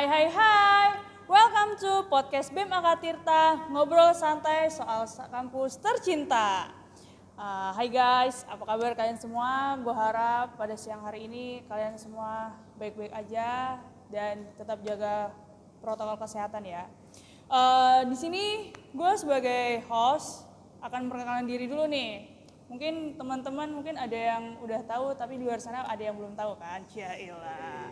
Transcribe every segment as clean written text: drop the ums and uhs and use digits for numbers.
Hai hai hai, welcome to podcast BEM Akatirta, ngobrol santai soal kampus tercinta. Hai guys, apa kabar kalian semua? Gue harap pada siang hari ini kalian semua baik-baik aja dan tetap jaga protokol kesehatan ya. Di sini gue sebagai host akan memperkenalkan diri dulu nih. Mungkin teman-teman ada yang udah tahu tapi di luar sana ada yang belum tahu kan? Cailah.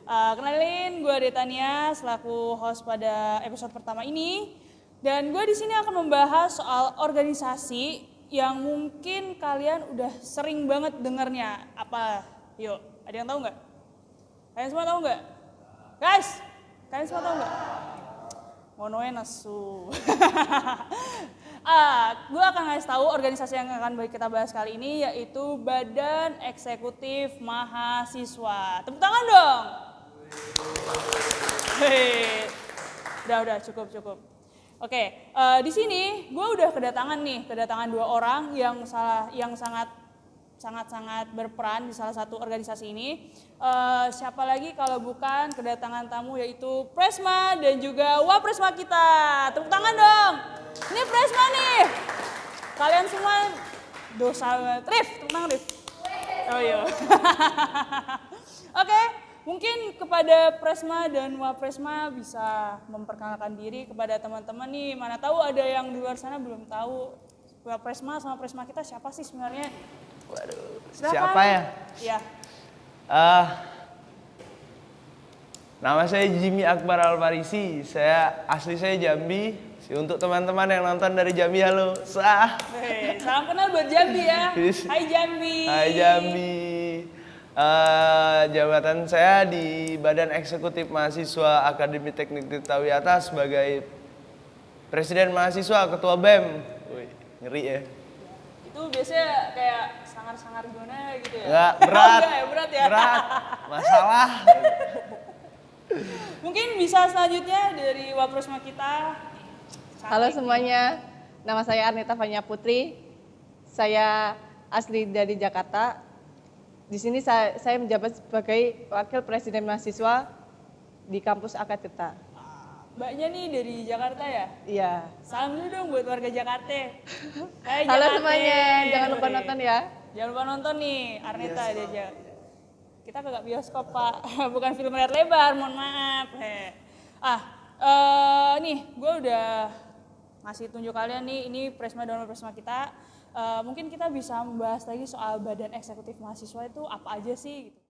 Kenalin, gue Detania selaku host pada episode pertama ini. Dan gue di sini akan membahas soal organisasi yang mungkin kalian udah sering banget dengarnya. Apa? Yuk, ada yang tahu nggak? Kalian semua tahu nggak? Guys, kalian semua tahu nggak? Monoe nasu. Gue akan ngasih tahu organisasi yang akan kita bahas kali ini yaitu Badan Eksekutif Mahasiswa. Tepuk tangan dong. Hei. Udah cukup. Oke, di sini gue udah kedatangan dua orang yang sangat berperan di salah satu organisasi ini. Siapa lagi kalau bukan kedatangan tamu yaitu Presma dan juga Wapresma kita. Tepuk tangan dong. Ini Presma nih. Kalian semua dosa banget. Rif, tepuk tangan Rif. Oh iya. Oke, mungkin kepada Presma dan Wapresma bisa memperkenalkan diri kepada teman-teman nih. Mana tahu ada yang di luar sana belum tahu Wapresma sama Presma kita siapa sih sebenarnya? Waduh, Silakan. siapa ya? Iya. Nama saya Jimmy Akbar Alfarisi. Asli saya Jambi. Untuk teman-teman yang nonton dari Jambi, halo. Salam kenal buat Jambi ya. Hai Jambi. Hai Jambi. Jabatan saya di Badan Eksekutif Mahasiswa Akademi Teknik Tirta Wiyata sebagai Presiden Mahasiswa, Ketua BEM. Wih, ngeri ya. Itu biasanya kayak sangar-sangar gimana gitu ya? Enggak, berat. Berat ya? Berat, masalah. Mungkin bisa selanjutnya dari Wapresma kita. Halo semuanya, nama saya Arnita Fanya Putri. Saya asli dari Jakarta. Di sini saya menjabat sebagai Wakil Presiden Mahasiswa di kampus Akatirta. Mbaknya nih dari Jakarta ya? Iya. Salam dulu dong buat warga Jakarta. Hai Halo Jakarta. semuanya, jangan lupa nonton ya. Jangan lupa nonton nih, Arnita dia Jakarta. Kita kagak bioskop Pak, bukan film layar lebar, mohon maaf. Nih gue udah ngasih tunjuk kalian nih, ini Presma dan Presma kita. Mungkin kita bisa membahas lagi soal Badan Eksekutif Mahasiswa itu apa aja sih gitu.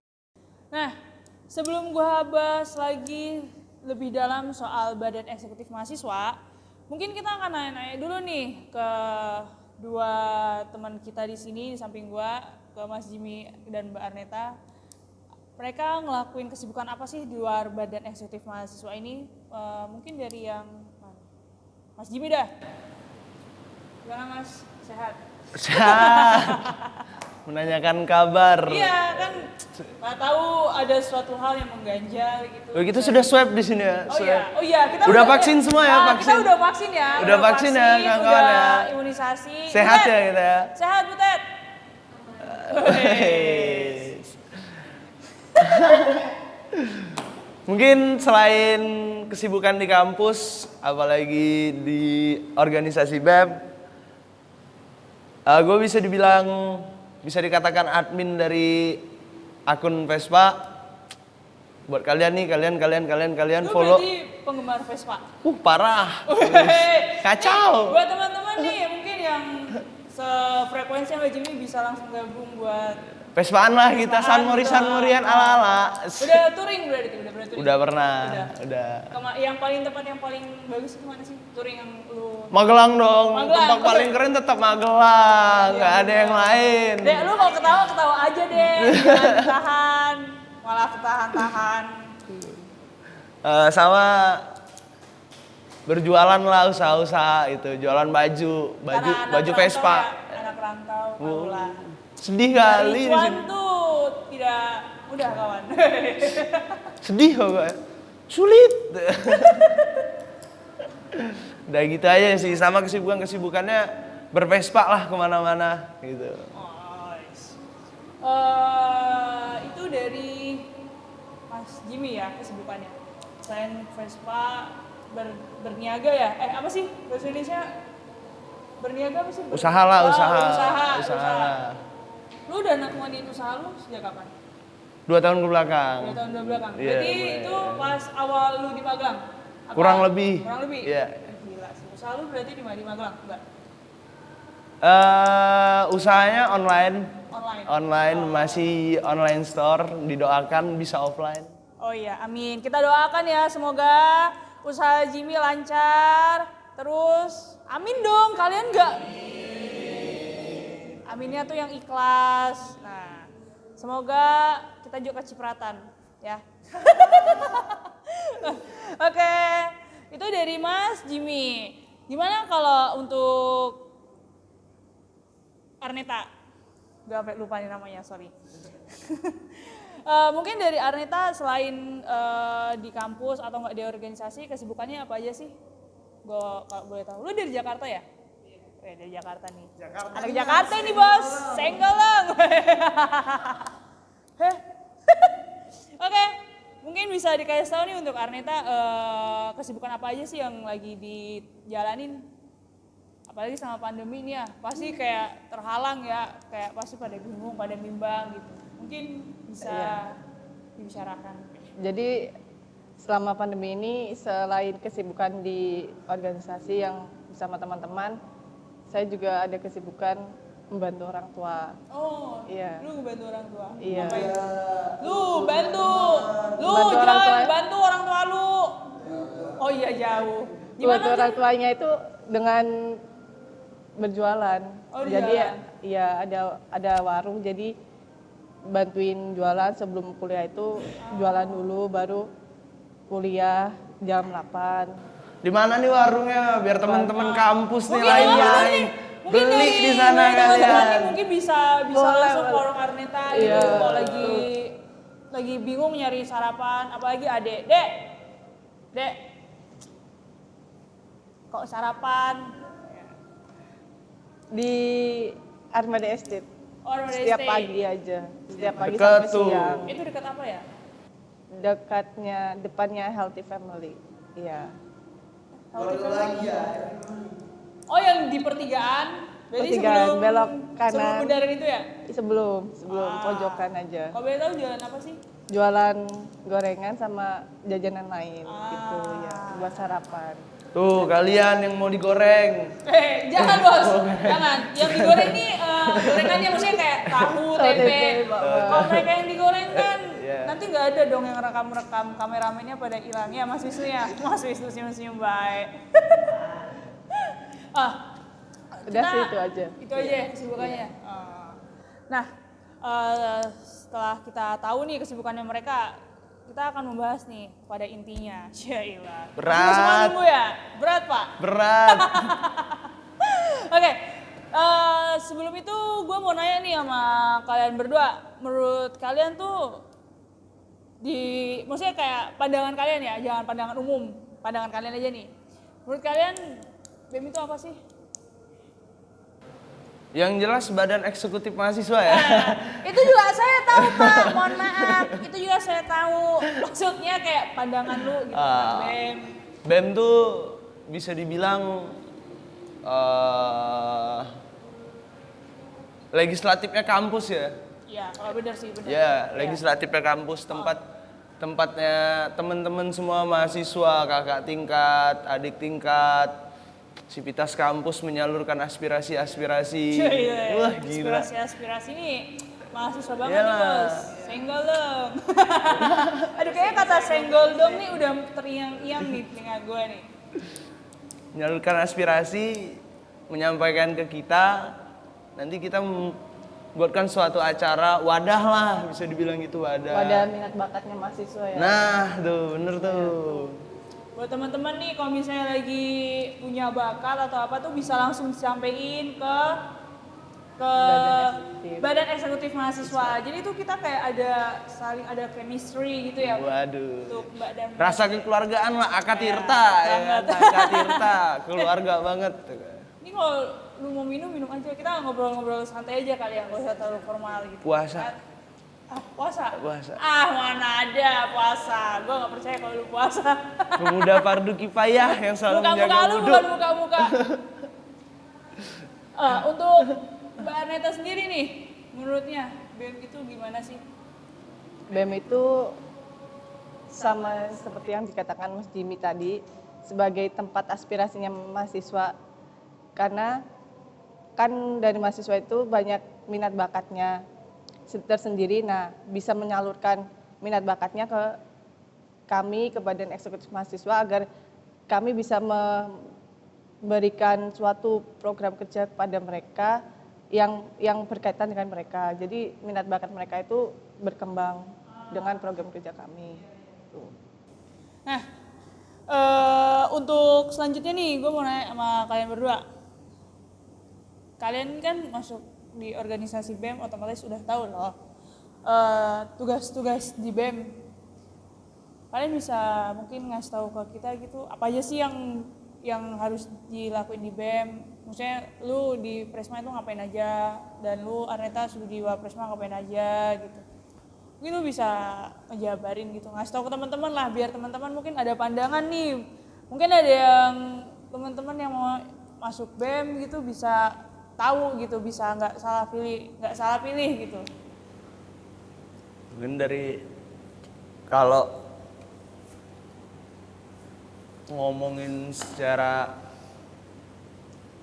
Nah, sebelum gue bahas lagi lebih dalam soal Badan Eksekutif Mahasiswa, mungkin kita akan nanya-nanya dulu nih ke dua teman kita di sini di samping gue, ke Mas Jimmy dan Mbak Arneta. Mereka ngelakuin kesibukan apa sih di luar Badan Eksekutif Mahasiswa ini? Mungkin dari yang Mas Jimmy dah. Gimana Mas? Sehat? Menanyakan kabar. Iya kan, nggak tahu ada suatu hal yang mengganjal gitu. Oh, kita sudah swab di sini ya. Oh iya, kita udah vaksin semua ya, vaksin. Kita udah vaksin ya. Udah vaksin ya, kawan-kawan ya. Udah imunisasi. Sehat Butet. ya kita ya. Sehat Butet. Mungkin selain kesibukan di kampus, apalagi di organisasi BEM, gue bisa dikatakan admin dari akun Vespa. Buat kalian nih, kalian Lu follow. berarti penggemar Vespa. Parah. Kacau. Buat teman-teman nih mungkin yang sefrekuensi sama Jimmy bisa langsung gabung buat Vespaan lah kita, San Morian ala-ala. Udah touring berarti, udah touring. Udah pernah, udah. Yang paling tempat yang paling bagus itu mana sih? Touring yang lu Magelang dong, Magelang. tempat paling keren tetap Magelang, nggak ada yang lain. Dek, lu kalau ketawa aja deh, jangan ditahan, malah ketahan-tahan. Sama berjualan lah, usaha-usaha itu, jualan baju Vespa. Ya, anak rantau, tahulah. Sedih kali di Cuan sini. tuh tidak mudah kawan. Sedih kok, sulit. Udah gitu aja sih, sama kesibukannya bervespa lah kemana-mana gitu. Itu dari Mas Jimmy ya kesibukannya. selain Vespa berniaga ya? Apa sih bahasa Indonesia? Berniaga apa sih? Usaha lah, Oh, usaha. usaha. Lu udah ngelakuin usaha lu sejak kapan? 2 tahun ke belakang. 2 tahun belakang. Iya, Berarti mulai. itu pas awal lu di Magelang? Apa? Kurang lebih. Kurang lebih? Iya. Gila sih. Usaha lu berarti di mana? Di Magelang? Enggak? Usahanya online. Online? Masih online store, didoakan bisa offline. Oh iya, amin. Kita doakan ya, semoga usaha Jimmy lancar. Terus, amin dong, kalian nggak? Aminnya tuh yang ikhlas. Nah, semoga kita juga kecipratan, ya. Oke, itu dari Mas Jimmy. Gimana kalau untuk Arneta? Gak sampai lupa nih namanya, sorry. Mungkin dari Arneta selain di kampus atau nggak di organisasi, kesibukannya apa aja sih? Gue kalau boleh tahu. Lu dari Jakarta ya? Iya. Dari Jakarta nih. Anak Jakarta nih bos, senggol dong. Oke, mungkin bisa dikasih tahu nih untuk Arneta kesibukan apa aja sih yang lagi dijalanin? Apalagi sama pandemi ini ya, pasti kayak terhalang ya, kayak pasti pada bingung, pada bimbang gitu. Mungkin bisa dibicarakan. Jadi selama pandemi ini selain kesibukan di organisasi yang bersama teman-teman, saya juga ada kesibukan membantu orang tua. Oh, Iya. lu bantu orang tua? Iya. Ngapain? Lu bantu Bantu orang jangan tua. bantu orang tua lu. Oh iya jauh. Bantu orang tuanya itu dengan berjualan. Oh, Jadi jualan. ya ada warung, jadi bantuin jualan sebelum kuliah itu jualan dulu baru kuliah jam 8. Di mana nih warungnya? Biar teman-teman kampus nih Mungkin lain-lain mungkin beli dari di sana teman-teman nih kalian. mungkin bisa Boleh, langsung ke boleh. warung Arneta gitu. Iya. Kalau lagi bingung nyari sarapan, apalagi adek, dek, kok sarapan? Di Armada Estate. Oh, Armada Setiap Estate. pagi aja. Setiap pagi Dekat sampai tuh. siang. Itu dekat apa ya? Depannya Healthy Family. Iya. Oh yang di pertigaan? Berarti Pertigaan, sebelum belok kanan. Sebelum bundaran itu ya? Sebelum Ah. pojokan aja. Kalau boleh tahu jualan apa sih? Jualan gorengan sama jajanan lain Ah. gitu ya, buat sarapan. Tuh kalian yang mau digoreng. Jangan bos, jangan. Yang digoreng nih gorengannya maksudnya kayak tahu, tempe. Kalau mereka yang digoreng kan Iya. nanti nggak ada dong yang rekam-rekam, kameramennya pada hilang ya Mas Wisnu ya. Mas Wisnu senyum-senyum baik. Udah sih itu aja. Itu aja ya kesibukannya. Nah, setelah kita tahu nih kesibukannya mereka, kita akan membahas nih pada intinya. Syailah. Berat. Semua nunggu ya? Berat Pak? Berat. Oke, sebelum itu gue mau nanya nih sama kalian berdua. Menurut kalian tuh, maksudnya kayak pandangan kalian ya, jangan pandangan umum. Pandangan kalian aja nih. Menurut kalian, BEM itu apa sih? Yang jelas badan eksekutif mahasiswa ya. Itu juga saya tahu Pak, mohon maaf. Itu juga saya tahu. Maksudnya kayak pandangan lu gitu tentang BEM. BEM tuh bisa dibilang legislatifnya kampus ya. Iya, kalau benar sih benar. Ya, legislatifnya kampus, tempatnya teman-teman semua mahasiswa, kakak tingkat, adik tingkat, sivitas kampus menyalurkan aspirasi-aspirasi. Wah, gila. Aspirasi nih mahasiswa banget nih Iyalah. bos. Senggol dong. Aduh kayaknya kata senggol dong nih udah teriang-iang nih telinga gue nih. Menyalurkan aspirasi, menyampaikan ke kita, nanti kita membuatkan suatu acara, wadah lah, bisa dibilang gitu wadah. Wadah minat bakatnya mahasiswa ya. Nah, tuh bener tuh. Buat teman-teman nih kalau misalnya lagi punya bakat atau apa tuh bisa langsung disampaikan ke badan eksekutif mahasiswa. Jadi itu kita kayak saling ada chemistry gitu ya. Waduh. Untuk Mbak dan Rasa kekeluargaan lah, Akatirta ya kan? banget. Akatirta, keluarga banget. Ini kalau lu mau minum aja. Kita ngobrol-ngobrol santai aja kali ya, nggak usah terlalu formal gitu. Puasa. Puasa? Puasa. Mana ada puasa. Gue nggak percaya kalau lu puasa. Pemuda fardu kifayah yang selalu Muka-muka menjaga lu wudhu. bukan muka-muka. Untuk Mbak Arneta sendiri nih, menurutnya BEM itu gimana sih? BEM itu sama seperti yang dikatakan Mas Jimmy tadi, sebagai tempat aspirasinya mahasiswa. Karena kan dari mahasiswa itu banyak minat bakatnya tersendiri, nah bisa menyalurkan minat bakatnya ke kami, ke Badan Eksekutif Mahasiswa, agar kami bisa memberikan suatu program kerja kepada mereka yang berkaitan dengan mereka. Jadi minat bakat mereka itu berkembang dengan program kerja kami. Tuh. Nah, untuk selanjutnya nih, gue mau nanya sama kalian berdua. Kalian kan masuk di organisasi BEM, otomatis udah tahu loh tugas-tugas di BEM. Kalian bisa mungkin ngasih tahu ke kita gitu, apa aja sih yang harus dilakuin di BEM? Maksudnya lu di Presma itu ngapain aja, dan lu Arneta sudah di Presma ngapain aja gitu. Mungkin lu bisa ngejabarin gitu, ngasih tahu ke teman-teman lah, biar teman-teman mungkin ada pandangan nih. Mungkin ada yang teman-teman yang mau masuk BEM gitu bisa tahu gitu, bisa nggak salah pilih gitu. Mungkin dari kalau ngomongin secara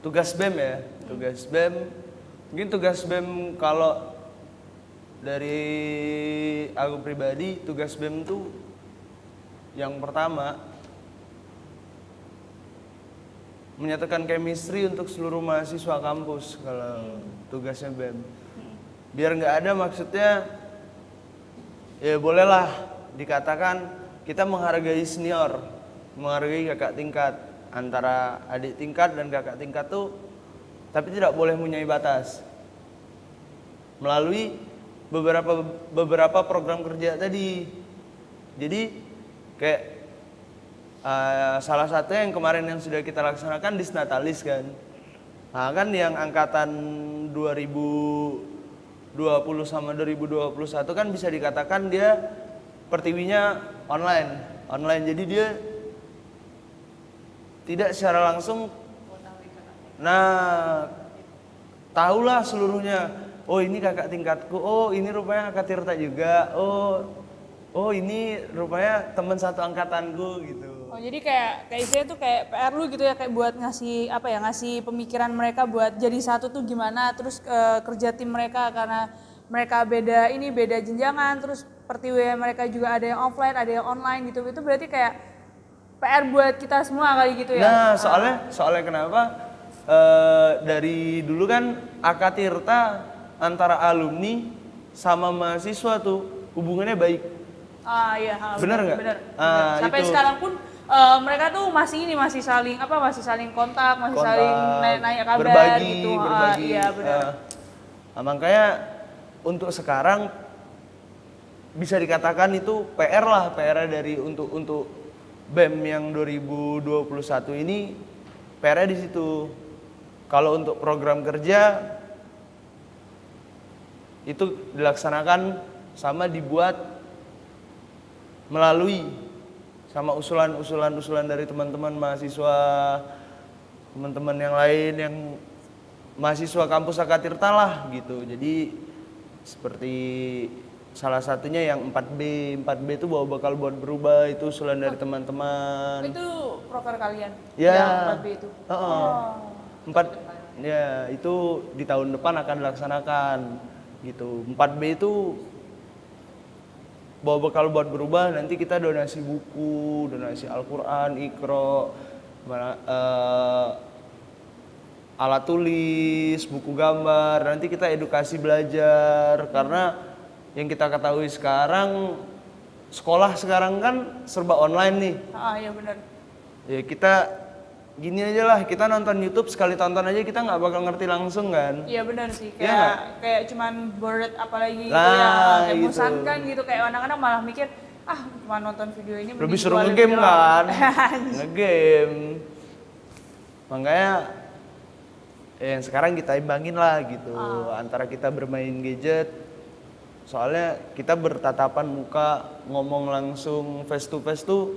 tugas BEM ya, tugas BEM, mungkin tugas BEM kalau dari aku pribadi, tugas BEM tuh yang pertama menyatakan chemistry untuk seluruh mahasiswa kampus kalau tugasnya BEM. Biar nggak ada maksudnya, ya bolehlah dikatakan kita menghargai senior, menghargai kakak tingkat, antara adik tingkat dan kakak tingkat tuh, tapi tidak boleh mempunyai batas. Melalui beberapa program kerja tadi. Jadi kayak salah satu yang kemarin yang sudah kita laksanakan Disnatalis kan. Nah kan yang angkatan 2020 sama 2021 kan bisa dikatakan dia pertiwinya online. Jadi dia tidak secara langsung, nah tahulah seluruhnya. Oh ini kakak tingkatku, oh ini rupanya kakak Tirta juga, oh ini rupanya teman satu angkatanku gitu. Oh jadi kayak istilahnya tuh kayak PR lu gitu ya, kayak buat ngasih pemikiran mereka buat jadi satu tuh gimana, terus kerja tim mereka karena mereka beda jenjangan, terus pertiwi mereka juga ada yang offline, ada yang online gitu. Itu berarti kayak PR buat kita semua kali gitu ya. Nah soalnya kenapa? Dari dulu kan Akatirta antara alumni sama mahasiswa tuh hubungannya baik. Iya, bener nggak? Bener. Sampai Itu. sekarang pun mereka tuh masih saling kontak, masih saling nanya kabar berbagi, gitu. Berbagi. Iya benar. Makanya untuk sekarang bisa dikatakan itu PR dari untuk BEM yang 2021 ini PR-nya di situ. Kalau untuk program kerja itu dilaksanakan sama dibuat melalui sama usulan dari teman-teman mahasiswa, teman-teman yang lain yang mahasiswa kampus Akatirta lah gitu. Jadi seperti salah satunya yang 4B itu bakal buat berubah, itu usulan dari teman-teman. Itu proker kalian Ya. yang 4B itu. Ya itu di tahun depan akan dilaksanakan gitu. 4B itu bawa bekal buat berubah, nanti kita donasi buku, donasi Al-Quran, Iqra, alat tulis, buku gambar, nanti kita edukasi belajar. Karena yang kita ketahui sekarang, sekolah sekarang kan serba online nih. Iya benar. Ya kita gini aja lah, kita nonton YouTube sekali tonton aja kita nggak bakal ngerti langsung kan. Iya benar sih, Iya kayak cuman bored apalagi gitu Lah, ya, kayak gitu. bosankan gitu, kayak anak-anak malah mikir cuma nonton video ini Lebih mending suruh gua liat ngegame video." kan, ngegame. Makanya yang sekarang kita imbangin lah gitu, antara kita bermain gadget Soalnya kita bertatapan muka, ngomong langsung face to face tuh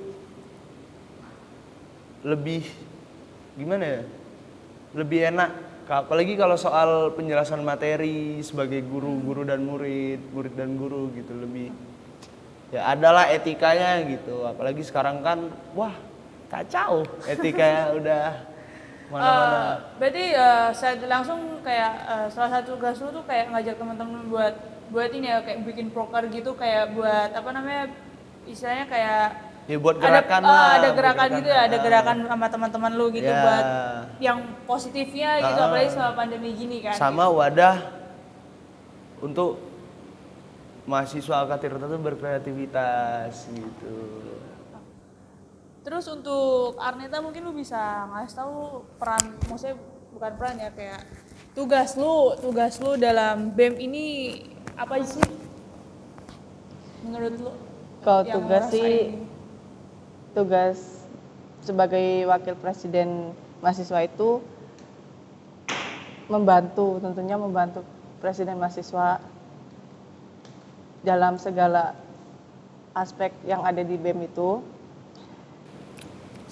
lebih gimana ya? Lebih enak. Apalagi kalau soal penjelasan materi sebagai guru dan murid dan guru gitu, lebih ya adalah etikanya gitu. Apalagi sekarang kan wah kacau etikanya udah mana-mana. Berarti saya langsung kayak salah satu tugas lu tuh kayak ngajak teman-teman buat ini ya, kayak bikin proker gitu, kayak buat apa namanya, istilahnya kayak Ya buat gerakan ada gerakan gitu ya, ada gerakan sama teman-teman lu gitu Ya. buat yang positifnya gitu, apalagi selama pandemi gini kan. Sama wadah untuk mahasiswa Akatirta tuh berkreativitas gitu. Terus untuk Arneta mungkin lu bisa ngasih tahu peran, maksudnya bukan peran ya, kayak tugas lu dalam BEM ini apa sih menurut lu? Kalau yang tugas ngerasain sih, ini? tugas sebagai wakil presiden mahasiswa itu tentunya membantu presiden mahasiswa dalam segala aspek yang ada di BEM itu.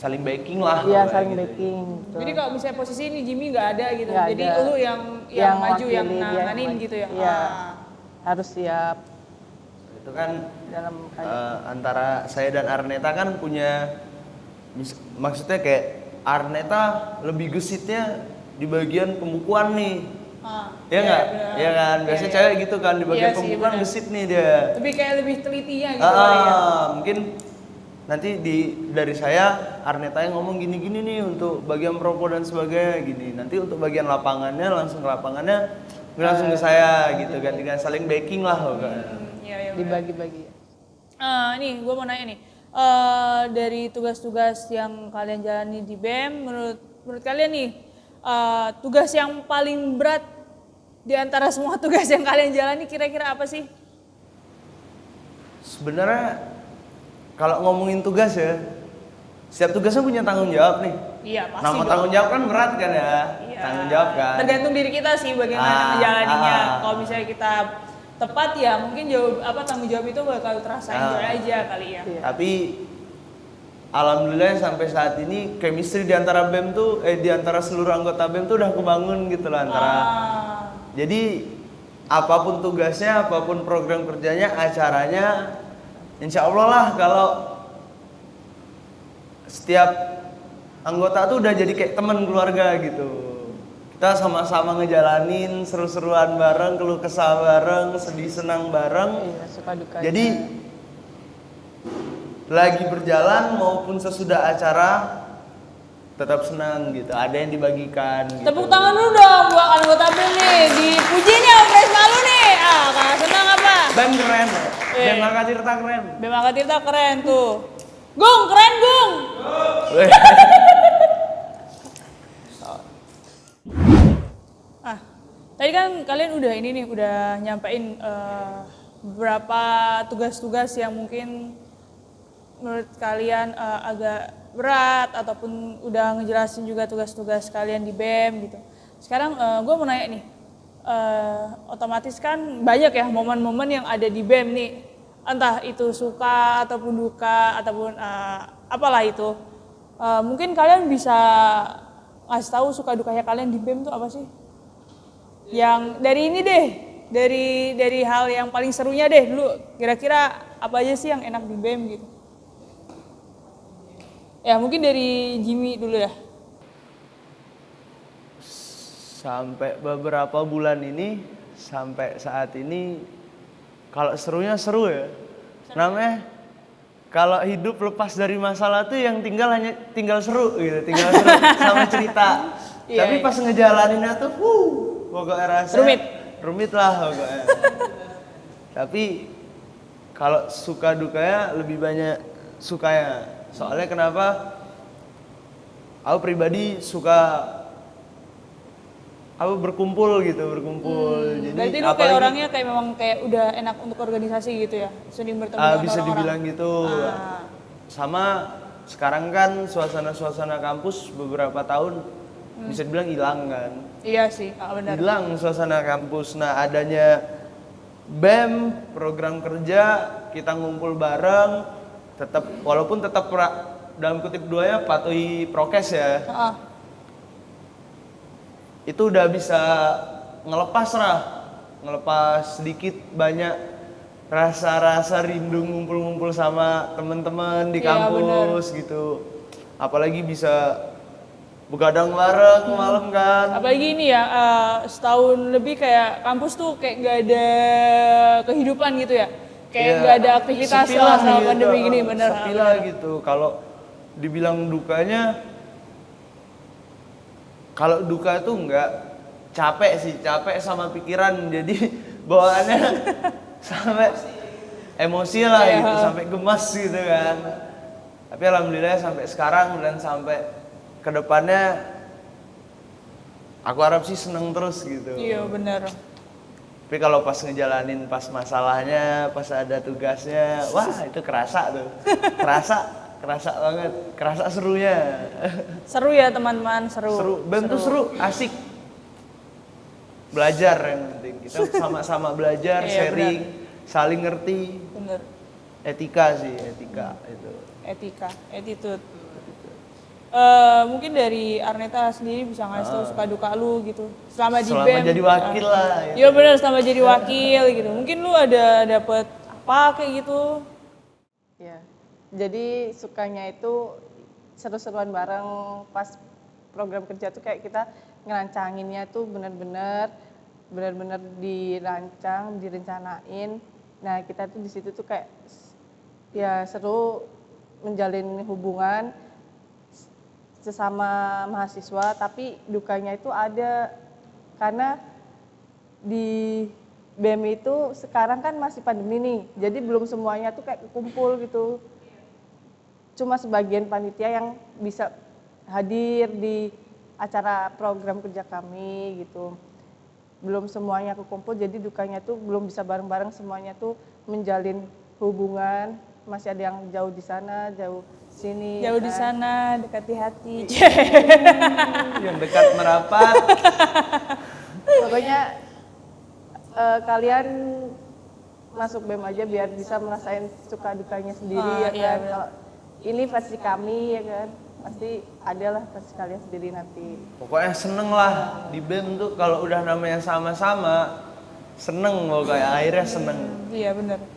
Saling backing lah. Iya, kalau saling gitu. backing. Gitu. Jadi kalau misalnya posisi ini Jimmy nggak ada gitu, Nggak jadi ada. lu yang maju, yang wakili, dia nanganin maju. gitu ya? Iya, harus siap Itu kan dalam antara saya dan Arneta kan punya maksudnya kayak Arneta lebih gesitnya di bagian pembukuan nih. Ya nggak? benar. Ya kan? Biasanya Iya, cewek gitu kan di bagian Iya sih, pembukuan benar. gesit nih dia. lebih telitinya gitu kali ya. Mungkin nanti dari saya Arneta yang ngomong gini-gini nih untuk bagian propo dan sebagainya gini. Nanti untuk bagian lapangannya langsung ke lapangannya langsung ke saya gitu kan, tinggal saling backing lah loh kan. Iya, benar. dibagi-bagi. Nih gue mau nanya nih, dari tugas-tugas yang kalian jalani di BEM, menurut kalian nih, tugas yang paling berat di antara semua tugas yang kalian jalani kira-kira apa sih? Sebenarnya kalau ngomongin tugas ya, setiap tugasnya punya tanggung jawab nih. Iya pasti Nama dong. tanggung jawab kan berat kan ya, Iya. tanggung jawab kan. Tergantung diri kita sih bagaimana menjalaninya. Kalau misalnya kita tepat ya mungkin tanggung jawab itu bakal terasa enjoy aja kali ya. Iya. Tapi alhamdulillah sampai saat ini chemistry di antara BEM tuh di antara seluruh anggota BEM tuh udah kebangun gitu lah antara. Jadi apapun tugasnya, apapun program kerjanya, acaranya, insya Allah lah kalau setiap anggota tuh udah jadi kayak teman keluarga gitu. Kita sama-sama ngejalanin seru-seruan bareng, keluh kesah bareng, sedih senang bareng. Iya, suka duka. Jadi lagi berjalan maupun sesudah acara tetap senang gitu. Ada yang dibagikan. Gitu. Tepuk tangan dulu dong buat anggota BEM nih. Dipuji nih sama Presma lu nih. Karena senang apa? BEM keren. BEM Akatirta keren. BEM Akatirta keren tuh. Gung, keren Gung. Tadi kan kalian udah nyampein beberapa tugas-tugas yang mungkin menurut kalian agak berat ataupun udah ngejelasin juga tugas-tugas kalian di BEM gitu. Sekarang gue mau nanya nih, otomatis kan banyak ya momen-momen yang ada di BEM nih, entah itu suka ataupun duka ataupun apalah itu. Mungkin kalian bisa ngasih tahu suka dukanya kalian di BEM tuh apa sih? Yang dari ini deh, dari hal yang paling serunya deh dulu, kira-kira apa aja sih yang enak di BEM gitu? Ya mungkin dari Jimmy dulu ya. Sampai beberapa bulan ini, sampai saat ini, kalau serunya seru ya. Namanya kalau hidup lepas dari masalah tuh yang tinggal seru gitu, tinggal seru sama cerita. Tapi pas ngejalaninnya tuh, pokoknya rasa rumit lah pokoknya. Tapi kalau suka dukanya lebih banyak sukanya. Soalnya kenapa? Aku pribadi suka berkumpul. Jadi Berarti lu kayak orangnya kayak memang kayak udah enak untuk organisasi gitu ya, sering bertemu dengan bisa orang-orang. dibilang gitu. Sama sekarang kan suasana kampus beberapa tahun bisa dibilang hilang kan. Iya sih, benar. Hilang suasana kampus. Nah adanya BEM, program kerja, kita ngumpul bareng, walaupun tetap dalam kutip duanya patuhi prokes ya. Itu udah bisa ngelepas sedikit banyak rasa-rasa rindu ngumpul-ngumpul sama teman-teman di kampus gitu. Apalagi bisa begadang bareng malam kan. Apalagi ini ya, setahun lebih kayak kampus tuh kayak gak ada kehidupan gitu ya. Kayak gak ada aktivitas selama pandemi gini, bener. Sepi lah gitu. Kalau dibilang dukanya, kalau duka tuh enggak, capek sama pikiran. Jadi bawaannya sampai emosi lah gitu, sampai gemas gitu kan. Tapi alhamdulillah sampai sekarang dan sampai kedepannya aku harap sih seneng terus gitu. Iya bener. Tapi kalau pas ngejalanin pas masalahnya, pas ada tugasnya, wah itu kerasa tuh. Kerasa banget, kerasa serunya. Seru ya teman-teman, seru. BEM tuh seru, asik. Belajar yang penting. Kita sama-sama belajar, sharing, saling ngerti. Bener. Etika sih, etika itu. Etika, attitude. Mungkin dari Arneta sendiri bisa ngasih tahu suka duka lu gitu selama di BEM. Selama jadi wakil lah. Gitu. Iya benar, selama jadi wakil gitu. Mungkin lu ada dapet apa kayak gitu? Ya, jadi sukanya itu seru-seruan bareng pas program kerja tuh kayak kita ngerancanginnya tuh benar-benar dirancang, direncanain. Nah kita tuh di situ tuh kayak ya seru menjalin hubungan sesama mahasiswa, tapi dukanya itu ada karena di BEM itu sekarang kan masih pandemi nih, jadi belum semuanya tuh kayak kumpul gitu. Cuma sebagian panitia yang bisa hadir di acara program kerja kami gitu. Belum semuanya kumpul, jadi dukanya tuh belum bisa bareng-bareng semuanya tuh menjalin hubungan. Masih ada yang jauh di sana, jauh sini. Jauh di sana, dekat di hati. Yang dekat merapat. Pokoknya kalian masuk BEM aja biar bisa merasain suka dukanya sendiri ya kan. Kalau ini versi kami ya kan, pasti ada lah versi kalian sendiri nanti. Pokoknya seneng lah di BEM tuh kalau udah namanya sama-sama, seneng pokoknya akhirnya seneng. Iya benar.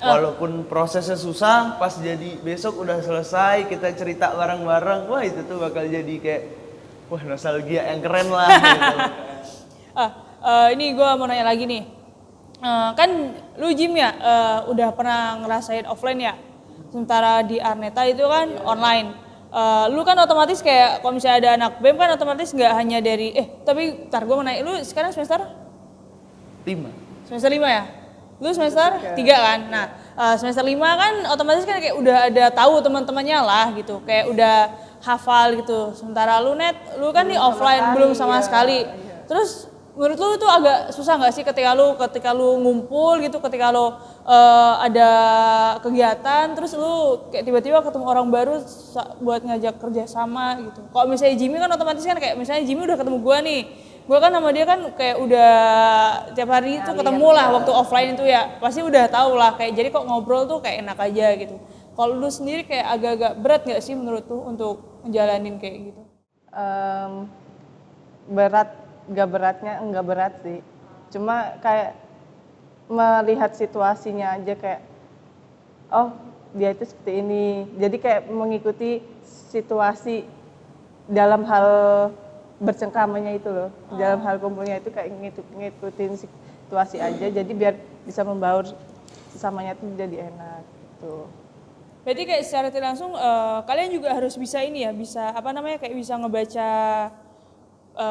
Walaupun prosesnya susah, pas jadi besok udah selesai, kita cerita bareng-bareng, wah itu tuh bakal jadi kayak, wah nostalgia yang keren lah. Gitu. Ini gue mau nanya lagi nih, kan lu Jim ya, udah pernah ngerasain offline ya, sementara di Arneta itu kan online. Lu kan otomatis kayak, kalau misalnya ada anak BEM kan otomatis nggak hanya dari, tapi ntar gue mau nanya, lu sekarang semester? 5. Semester 5 ya? Lu semester 3 kan? Nah, semester 5 kan otomatis kan kayak udah ada tahu teman-temannya lah gitu. Kayak udah hafal gitu. Sementara lu lu kan di offline belum sama sekali. Terus menurut lu itu agak susah nggak sih ketika lu ngumpul gitu, ketika lu ada kegiatan, terus lu kayak tiba-tiba ketemu orang baru buat ngajak kerja sama gitu. Kalau misalnya Jimmy kan otomatis kan kayak misalnya Jimmy udah ketemu gua nih. Gue kan sama dia kan kayak udah tiap hari itu ketemu lah waktu offline itu ya, pasti udah tahu lah kayak, jadi kok ngobrol tuh kayak enak aja gitu. Kalau lu sendiri kayak agak-agak berat nggak sih menurut lu untuk menjalanin kayak gitu? Berat, enggak berat sih. Cuma kayak melihat situasinya aja kayak, oh dia itu seperti ini. Jadi kayak mengikuti situasi dalam hal bercengkramanya itu loh, dalam hal kumpulnya itu kayak ngikutin situasi aja, jadi biar bisa membaur sesamanya tuh jadi enak gitu. Berarti kayak secara tidak langsung kalian juga harus bisa ini ya, bisa apa namanya, kayak bisa ngebaca,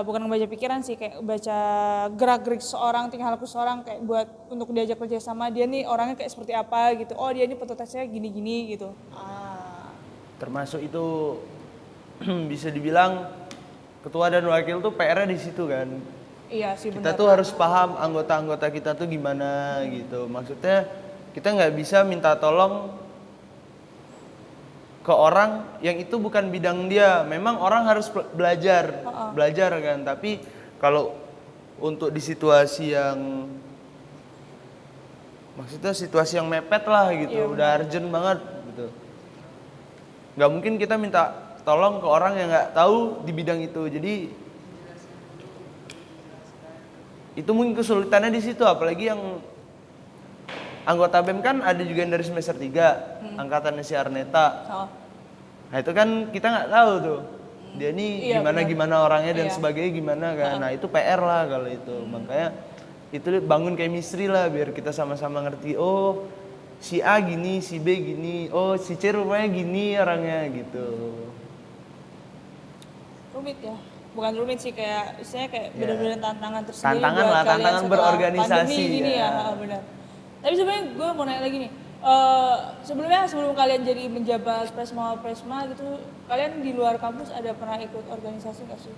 bukan ngebaca pikiran sih, kayak baca gerak-gerik seorang, tingkah laku seorang, kayak buat untuk diajak kerja sama, dia nih orangnya kayak seperti apa gitu, oh dia ini potensinya gini-gini gitu. Termasuk itu bisa dibilang ketua dan wakil tuh PR-nya di situ kan. Iya sih benar. Kita tuh harus paham anggota-anggota kita tuh gimana gitu. Maksudnya kita nggak bisa minta tolong ke orang yang itu bukan bidang dia. Memang orang harus belajar kan. Tapi kalau untuk di situasi yang maksudnya situasi yang mepet lah gitu, Iya, udah urgent banget gitu. Nggak mungkin kita minta tolong ke orang yang nggak tahu di bidang itu. Jadi itu mungkin kesulitannya di situ, apalagi yang anggota BEM kan ada juga yang dari semester 3, angkatannya si Arneta. Oh. Nah itu kan kita nggak tahu tuh, dia ini Iya, gimana orangnya dan Iya. sebagainya gimana kan. Nah itu PR lah kalau itu, makanya itu bangun chemistry lah biar kita sama-sama ngerti, oh si A gini, si B gini, oh si C rupanya gini orangnya gitu. Rumit ya, bukan rumit sih, kayak istilahnya kayak Ya. benar-benar tantangan tersendiri Tantangan buat lah, kalian tantangan setelah berorganisasi, pandemi gini ya. ya, benar. Tapi sebenarnya gue mau nanya lagi nih, sebelum kalian jadi menjabat presma gitu, kalian di luar kampus ada pernah ikut organisasi nggak sih?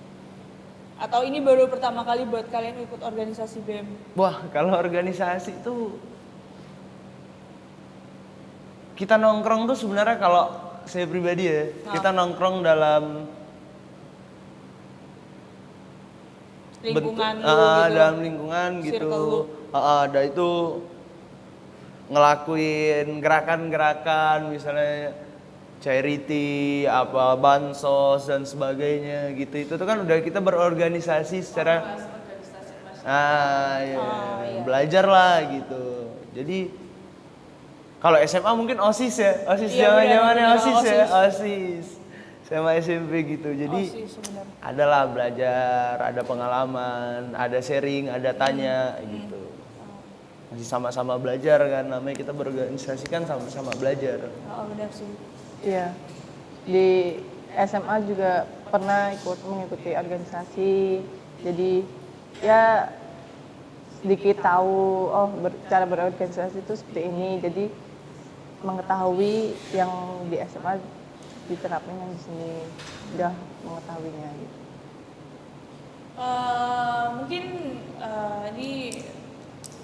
Atau ini baru pertama kali buat kalian ikut organisasi BEM? Wah kalau organisasi itu kita nongkrong tuh sebenarnya kalau saya pribadi ya, kita nongkrong dalam Lingkungan lu bentuk, gitu? dalam lingkungan gitu. Circle lu? Ada itu ngelakuin gerakan-gerakan misalnya charity, apa bansos dan sebagainya gitu. Itu tuh kan udah kita berorganisasi secara iya. Belajar lah gitu. Jadi kalau SMA mungkin OSIS ya, OSIS Iya, zaman-zamannya benar, OSIS ya, OSIS. OSIS. Sama SMP gitu. Jadi OSIS sebenarnya. adalah belajar, ada pengalaman, ada sharing, ada tanya gitu. Masih sama-sama belajar kan, namanya kita berorganisasi kan sama-sama belajar. Oh benar sih. Iya. Di SMA juga pernah mengikuti organisasi. Jadi ya sedikit tahu cara berorganisasi itu seperti ini. Jadi mengetahui yang di SMA diterapin yang di sini udah mengetahuinya gitu. Mungkin ini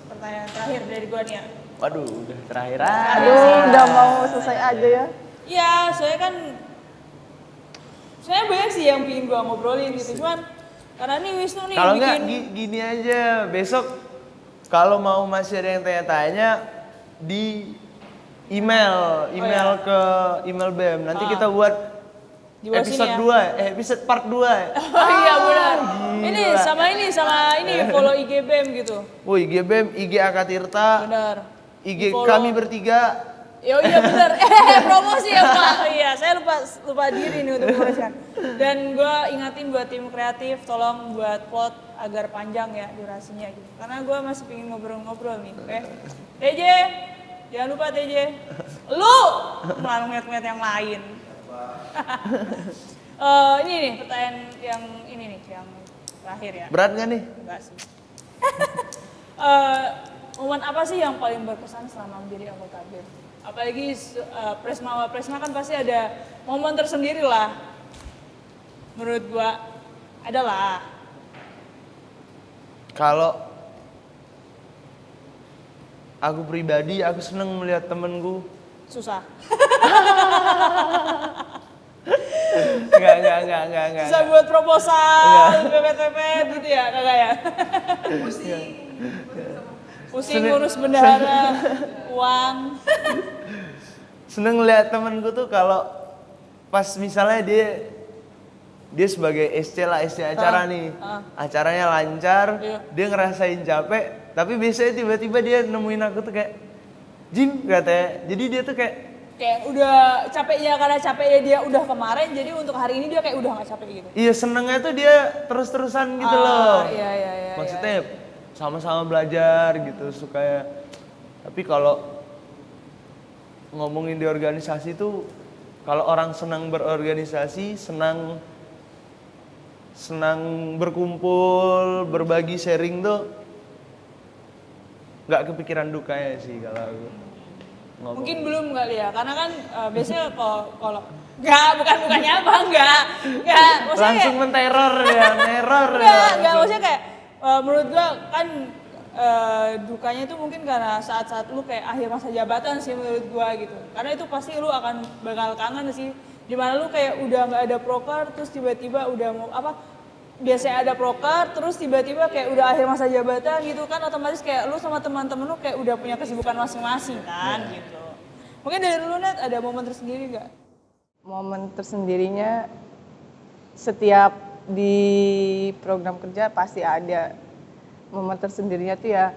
pertanyaan terakhir dari gua nih ya. Waduh, udah terakhir Aduh, udah mau selesai aja ya. Iya, soalnya banyak sih yang pingin gua ngobrolin gitu, cuman karena nih Wisnu nih Kalau nggak bikin gini aja, besok kalau mau masih ada yang tanya-tanya di email ke email BEM. Nanti kita buat Di bawah sini episode ya. 2, episode part 2. Oh iya benar. gila. Ini sama ini follow IG BEM gitu. Woi, IG BEM, IG Akatirta, Benar. IG Di-follow. kami bertiga. Iya benar. Promosi ya Pak. Iya, saya lupa diri nih untuk promosikan. Dan gue ingatin buat tim kreatif, tolong buat plot agar panjang ya durasinya gitu. Karena gue masih pengen ngobrol-ngobrol nih. Oke. TJ, jangan lupa TJ. Lu malah ngeliat-ngeliat yang lain. Ini nih pertanyaan yang ini nih, yang terakhir ya. Berat nggak nih? Enggak sih. Momen apa sih yang paling berkesan selama menjadi anggota BEM? Apalagi presma kan pasti ada momen tersendiri lah. Menurut gua adalah Kalau aku pribadi, aku seneng melihat temenku. susah. Enggak. Susah buat proposal, PPT gitu ya, kagak ya? Pusing ngurus bendahara, uang. Seneng lihat temenku tuh kalau pas misalnya dia sebagai SC lah, SC acara nih, acaranya lancar, Iya. dia ngerasain capek, tapi biasanya tiba-tiba dia nemuin aku tuh kayak, Jim katanya, jadi dia tuh Kayak udah capeknya, karena capeknya dia udah kemarin, jadi untuk hari ini dia kayak udah gak capek gitu. iya senengnya tuh dia terus-terusan gitu loh. Iya. Maksudnya sama-sama belajar gitu, suka. Tapi kalau ngomongin di organisasi tuh, kalau orang senang berorganisasi, senang berkumpul, berbagi, sharing tuh nggak kepikiran dukanya sih kalau aku ngomong. Mungkin belum kali ya, karena kan biasanya kalau bukannya apa, enggak, maksudnya Langsung kayak, menteror ya, neror ya. enggak, maksudnya kayak menurut gua kan dukanya itu mungkin karena saat-saat lu kayak akhir masa jabatan sih menurut gua gitu, karena itu pasti lu akan bakal kangen sih, dimana lu kayak udah nggak ada proker, terus tiba-tiba udah mau biasanya ada proker, terus tiba-tiba kayak udah akhir masa jabatan gitu kan, otomatis kayak lu sama teman-teman lu kayak udah punya kesibukan masing-masing kan gitu. Mungkin dari lu Net ada momen tersendiri gak? Momen tersendirinya setiap di program kerja pasti ada. Momen tersendirinya tuh ya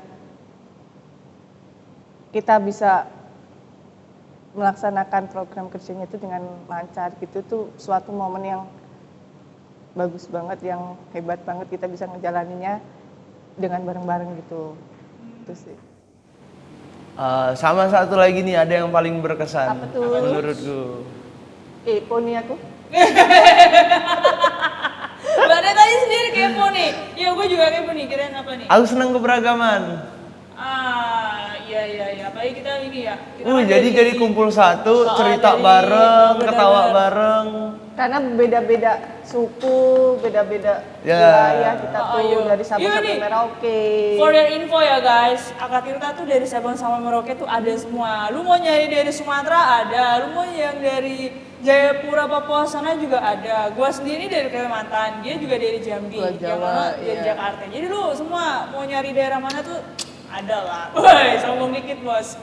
kita bisa melaksanakan program kerjanya itu dengan lancar gitu tuh suatu momen yang bagus banget, yang hebat banget kita bisa ngejalaninnya dengan bareng-bareng gitu. Itu sih. Sama satu lagi nih, ada yang paling berkesan Apa tuh? menurutku. Kepo nih aku. Mbak Net tadi sendiri kepo nih. Iya gue juga kepo nih, kirain apa nih? Aku senang keberagaman. Iya. Apalagi kita ini ya. Kita kan Jadi kumpul satu, cerita jadi- bareng, benar-benar. ketawa bareng. Karena beda-beda suku, beda-beda Ya. wilayah kita tuh iya. dari Sabang Iya sampai nih. Merauke. For your info ya guys, Akatirta tuh dari Sabang sampai Merauke tuh ada semua. Lu mau nyari dari Sumatera ada, lu mau yang dari Jayapura Papua sana juga ada. Gua sendiri dari Kalimantan, dia juga dari Jambi, Pulau yang Jawa, mana dari iya. Jakarta. Jadi lu semua mau nyari daerah mana tuh ada lah. Woi, sombong dikit bos.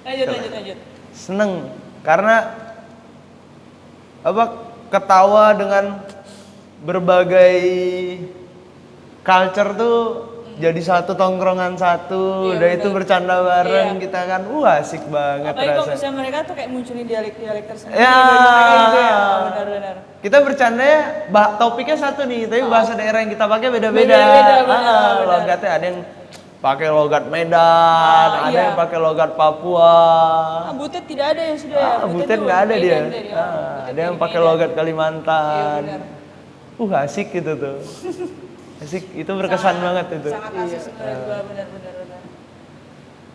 lanjut. Seneng karena ketawa dengan berbagai culture tuh jadi satu tongkrongan satu, Iya, udah itu bener. bercanda bareng Iya. kita kan, asik banget Apalagi kalau rasanya. misalnya mereka tuh kayak munculin dialek-dialek tersendiri Ya. bagi mereka gitu ya. Benar. Kita bercanda ya, topiknya satu nih, tapi bahasa daerah yang kita pakai beda-beda. Beda-beda, benar. Logatnya ada yang pakai logat Medan, ada iya. yang pakai logat Papua. Butet tidak ada ya sudah ya. Butet tuh nggak ada Medan dia. dari- Butet Ada yang dari pakai Medan. logat Kalimantan. Iya, benar. Asik gitu tuh. Asik, itu berkesan banget itu. Sangat asik sebenarnya gua benar.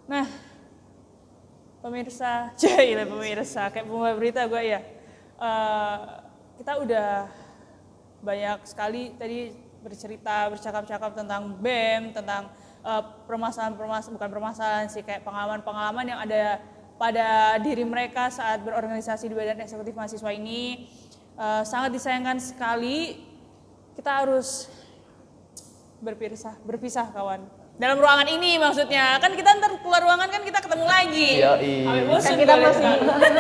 Nah, pemirsa, pemirsa kayak pembawa berita gue ya. Kita udah banyak sekali tadi bercakap-cakap tentang BEM, tentang bukan permasalahan sih, kayak pengalaman-pengalaman yang ada pada diri mereka saat berorganisasi di Badan Eksekutif Mahasiswa ini. Sangat disayangkan sekali kita harus berpisah kawan. Dalam ruangan ini maksudnya. Kan kita ntar keluar ruangan kan kita ketemu lagi. Yoi. Sampai Kan bosen kita kali. masih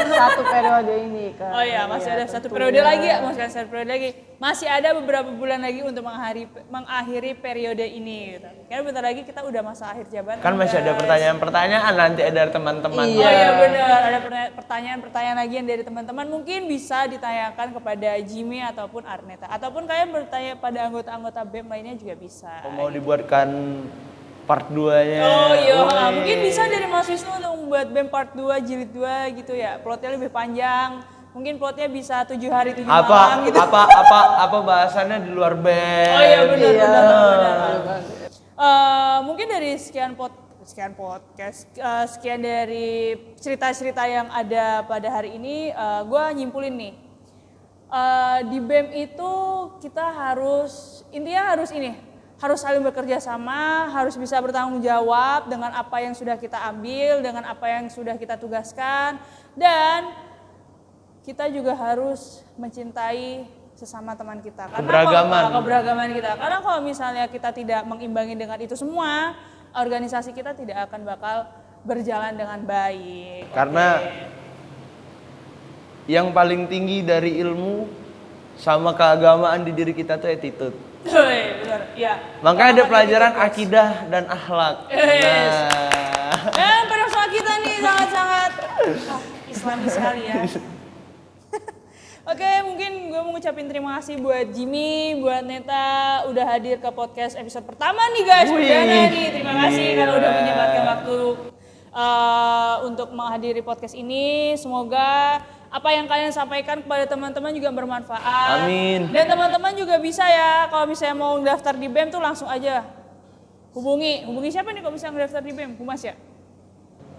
satu periode ini kan. Oh iya, masih ada satu tentunya. periode lagi ya, satu periode lagi. Masih ada beberapa bulan lagi untuk mengakhiri periode ini gitu. Karena bentar lagi kita udah masa akhir jabatan. Kan masih ada guys. pertanyaan-pertanyaan nanti dari teman-teman. Iya. Oh iya benar, ada pertanyaan-pertanyaan lagi yang dari teman-teman mungkin bisa ditanyakan kepada Jimmy ataupun Arneta. Ataupun kalian bertanya pada anggota-anggota BEM lainnya juga bisa. Mau dibuatkan part 2-nya. Oh iya, Woi. mungkin bisa dari mahasiswa untuk membuat BEM part 2, jilid 2 gitu ya. Plotnya lebih panjang. Mungkin plotnya bisa 7 hari 7 malam gitu. apa bahasannya di luar band. Oh iya benar. Iya. Mungkin dari sekian podcast, sekian dari cerita-cerita yang ada pada hari ini, gue nyimpulin nih. Di BEM itu kita intinya harus saling bekerja sama, harus bisa bertanggung jawab dengan apa yang sudah kita ambil, dengan apa yang sudah kita tugaskan, dan kita juga harus mencintai sesama teman kita. Keberagaman kita. Karena kalau misalnya kita tidak mengimbangi dengan itu semua, organisasi kita tidak akan bakal berjalan dengan baik. Karena yang paling tinggi dari ilmu sama keagamaan di diri kita tuh attitude. Benar, ya. Makanya ada pelajaran akidah dan akhlak. Yes. Nah, Pada kita nih sangat-sangat Islami sekali ya. Oke, mungkin gue mau ngucapin terima kasih buat Jimmy, buat Neta udah hadir ke podcast episode pertama nih guys. Wih, Perdana nih, terima kasih gila. karena udah menyempatkan waktu untuk menghadiri podcast ini. Semoga apa yang kalian sampaikan kepada teman-teman juga bermanfaat. Amin. Dan teman-teman juga bisa ya, kalau misalnya mau daftar di BEM tuh langsung aja hubungi siapa nih kalau misalnya daftar di BEM? Humas ya?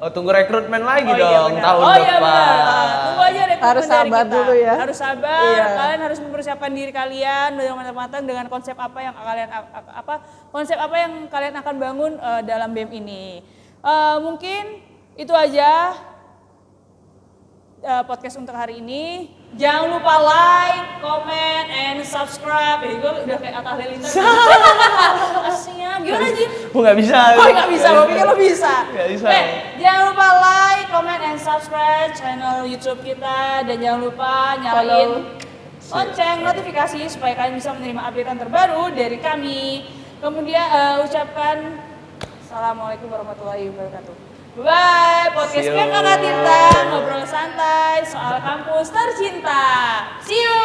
oh tunggu rekrutmen lagi Oh iya dong benar. tahun Oh iya depan. benar. Tunggu aja rekrutmen Harus dari sabar kita. dulu ya. Harus sabar. Iya. Kalian harus mempersiapkan diri kalian dengan matang-matang dengan konsep apa yang kalian akan bangun dalam BEM ini. Mungkin itu aja podcast untuk hari ini. Jangan lupa like, comment, and subscribe. Gue udah kayak Atta Halilintar. Aslinya, gimana Jin? Gue nggak bisa. Oh nggak bisa, gue pikir lo bisa. Nggak bisa. Oke, jangan lupa like, comment, and subscribe channel YouTube kita. Dan jangan lupa nyalain lonceng notifikasi supaya kalian bisa menerima updatean terbaru dari kami. Kemudian ucapkan Assalamualaikum warahmatullahi wabarakatuh. Bye, podcast See you. BEM Akatirta, ngobrol santai soal kampus tercinta. See you.